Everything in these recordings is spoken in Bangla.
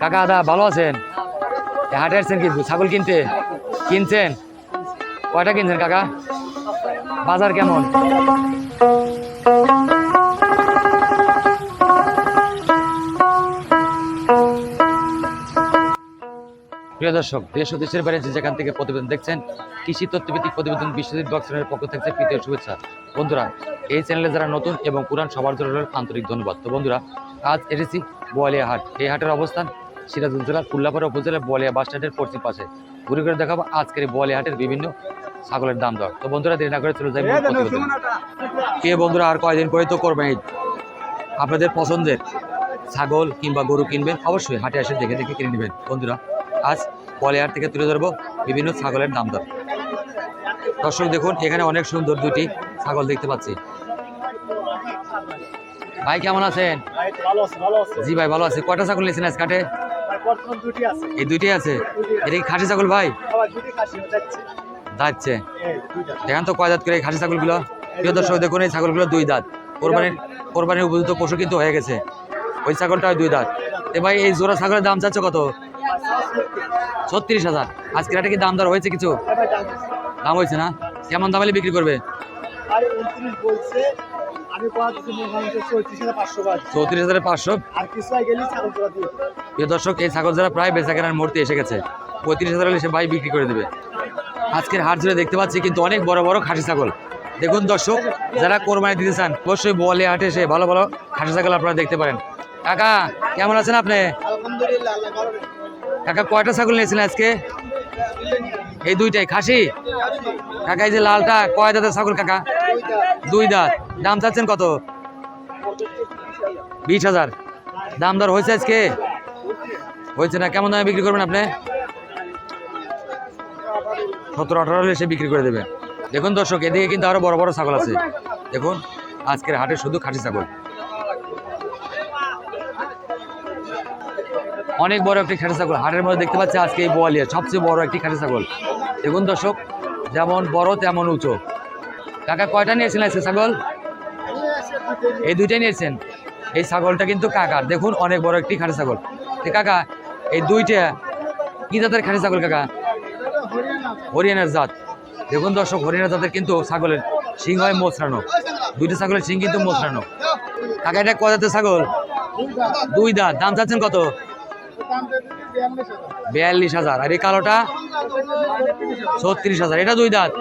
কাকা দাদা ভালো আছেন? হাটে আসছেন কি ছাগল কিনতে? কিনছেন? কয়টা কিনছেন কাকা? বাজার কেমন? প্রিয় দর্শক, দেশ ও দেশের বাইরে যেখান থেকে প্রতিবেদন দেখছেন, কৃষি তথ্যভিত্তিক প্রতিবেদন বিশ্বজিৎ ব্লগ চ্যানেলের পক্ষ থেকে প্রীতীয় শুভেচ্ছা। বন্ধুরা, এই চ্যানেলে যারা নতুন এবং পুরান সবার জন্য আন্তরিক ধন্যবাদ। তো বন্ধুরা, আজ এসেছি বোয়ালিয়া হাট। এই হাটের অবস্থান সিরাজগঞ্জ জেলার কুল্লাপাড়া উপজেলার বোয়ালিয়া বাস স্ট্যান্ডের পশ্চিম পাশে। ঘুরে ঘুরে দেখাবো আজকের এই বোয়ালিয়া হাটের বিভিন্ন ছাগলের দাম দর। তো বন্ধুরা, দেরি না করে চলে যাই প্রতিবেদন। কে বন্ধুরা, আর কয়দিন পরে তো কোরবানি ঈদ। আপনাদের পছন্দের ছাগল কিংবা গরু কিনবেন, অবশ্যই হাটে এসে দেখে দেখে কিনে নেবেন। বন্ধুরা, আজ বোয়ালিয়া হাট থেকে তুলে ধরবো বিভিন্ন ছাগলের দাম দর। দর্শক দেখুন, এখানে অনেক সুন্দর দুটি ছাগল দেখতে পাচ্ছি। ভাই কেমন আছেন? জি ভাই ভালো আছে। কয়টা ছাগল নিয়েছেন আজ কাটে? এই দুইটি আছে। এটা কি খাসি ছাগল ভাই? যাচ্ছে দেখেন তো কয় দাঁত করে এই খাসি ছাগলগুলো। প্রিয় দর্শক দেখুন, এই ছাগলগুলো দুই দাঁত। কোরবানির উপযুক্ত পশু কিন্তু হয়ে গেছে। ওই ছাগলটা দুই দাঁত। এ ভাই, এই জোড়া ছাগলের দাম চাচ্ছে কত? 36,000। আজকে এটা কি দাম দর হয়েছে? কিছু দাম হয়েছে না? কেমন দাম হলে বিক্রি করবে? 34,500। প্রিয় দর্শক, এই ছাগল যারা প্রায় বেচা কেনার মুহূর্তে এসে গেছে। 35,000 হলে সে ভাই বিক্রি করে দেবে। আজকের হাট জুড়ে দেখতে পাচ্ছি কিন্তু অনেক বড় বড় খাসি ছাগল। দেখুন দর্শক, যারা কোরবানি দিতে চান অবশ্যই বোয়ালিয়া হাটে এসে ভালো ভালো খাসি ছাগল আপনারা দেখতে পারেন। কাকা কেমন আছেন আপনি? কাকা কয়টা ছাগল নিয়েছিলেন আজকে? এই দুইটাই খাসি? কাকা এই যে লালটা কয় দাঁতের ছাগল কাকা? দুই দাঁত। দাম চাচ্ছেন কত? 20,000। দাম দর হয়েছে আজকে? হয়েছে না? কেমন দামে বিক্রি করবেন আপনি? 17-18 হলে সে বিক্রি করে দেবে। দেখুন দর্শক, এদিকে কিন্তু আরো বড় বড় ছাগল আছে। দেখুন, আজকের হাটে শুধু খাসি ছাগল। অনেক বড় একটি খাসি ছাগল হাটের মধ্যে দেখতে পাচ্ছি আজকে এই বোয়ালিয়া সবচেয়ে বড় একটি খাসি ছাগল। দেখুন দর্শক, যেমন বড় তেমন উঁচু। কাকা কয়টা নিয়েছেন আজকে ছাগল? এই দুইটাই নিয়েছেন। এই ছাগলটা কিন্তু কাকার। দেখুন, অনেক বড় একটি খাসি ছাগল। কাকা এই দুইটা কি জাতের খাসি ছাগল কাকা? হরিয়ানার জাত। দেখুন দর্শক, হরিয়ানা জাতের কিন্তু ছাগলের শিং হয় মোচড়ানো। দুইটা ছাগলের শিং কিন্তু মোচড়ানো। কাকা এটা কয় জাতের ছাগল? দুই দাঁত। দাম চাচ্ছেন কত? 42,000। আর এই কালোটা 36,000। এটা দুই দাঁত।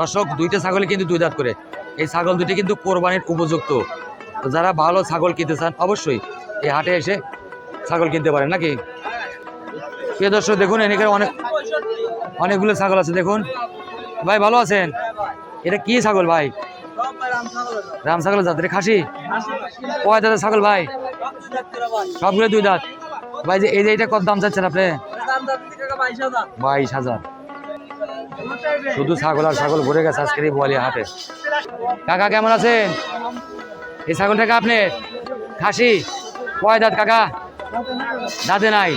দর্শক, দুইটা ছাগলে কিন্তু দুই দাঁত করে। এই ছাগল দুটি কিন্তু কোরবানির উপযুক্ত। তো যারা ভালো ছাগল কিনতে চান অবশ্যই এই হাটে এসে ছাগল কিনতে পারেন নাকি। প্রিয় দর্শক দেখুন, এখানে অনেকগুলো ছাগল আছে। দেখুন ভাই ভালো আছেন? এটা কি ছাগল ভাই? রাম ছাগল জাত। এটা খাসি? কয় দাঁতের ছাগল ভাই? সবগুলো দুই দাঁত। ভাই যে এই যে এটা কত দাম চাচ্ছেন আপনি? 22,000। শুধু ছাগল আর ছাগল ভরে গেছে আজকের এই বোয়ালিয়া হাটে। কাকা কেমন আছেন? এই ছাগলটাকে আপনি খাসি? কয় দাঁত কাকা? দাঁতে নাই।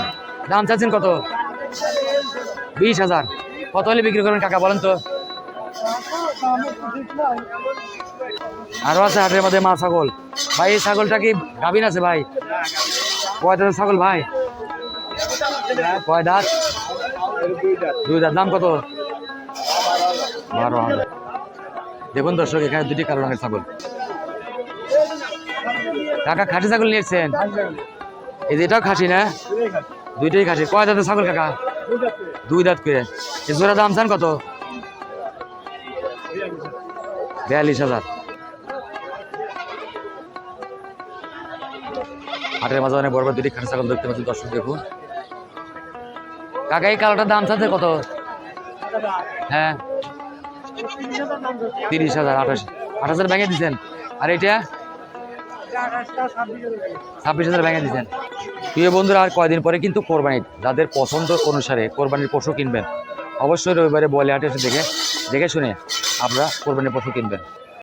দাম চাচ্ছেন কত? 20,000। কত হলে বিক্রি করবেন কাকা বলেন তো? আরো আছে হাটের মধ্যে মা ছাগল। ভাই এই ছাগলটা কি গাভীন আছে ভাই? কয় দাঁতের ছাগল ভাই? কয় দাঁত? দুই দাঁত। দাম কত? 12,000। দেখুন দর্শক, এখানে দুটি কালো রঙের ছাগল। কাকা খাসি ছাগল নিয়েছেন? এই যে এটাও খাসি না? দুইটাই খাসি। কয় দাঁতের ছাগল কাকা? দুই দাঁত করে। এই জোড়া দাম চান কত? 42,000। হাটের মাঝে অনেক বড় বড় দুটি খাসি ছাগল দেখতে পাচ্ছি দর্শক দেখুন। কাকা এই কালোটার দাম চাচ্ছে কত? হ্যাঁ 30,000। 28,000 ভেঙে দিচ্ছেন। আর এটা 26,000 ভেঙে দিচ্ছেন। প্রিয় বন্ধুরা, আর কয়দিন পরে কিন্তু কোরবানি। যাদের পছন্দ অনুসারে কোরবানির পশু কিনবেন অবশ্যই রবিবারে বোয়ালিয়া হাটে এসে দেখে শুনে আপনারা কোরবানির পশু কিনবেন।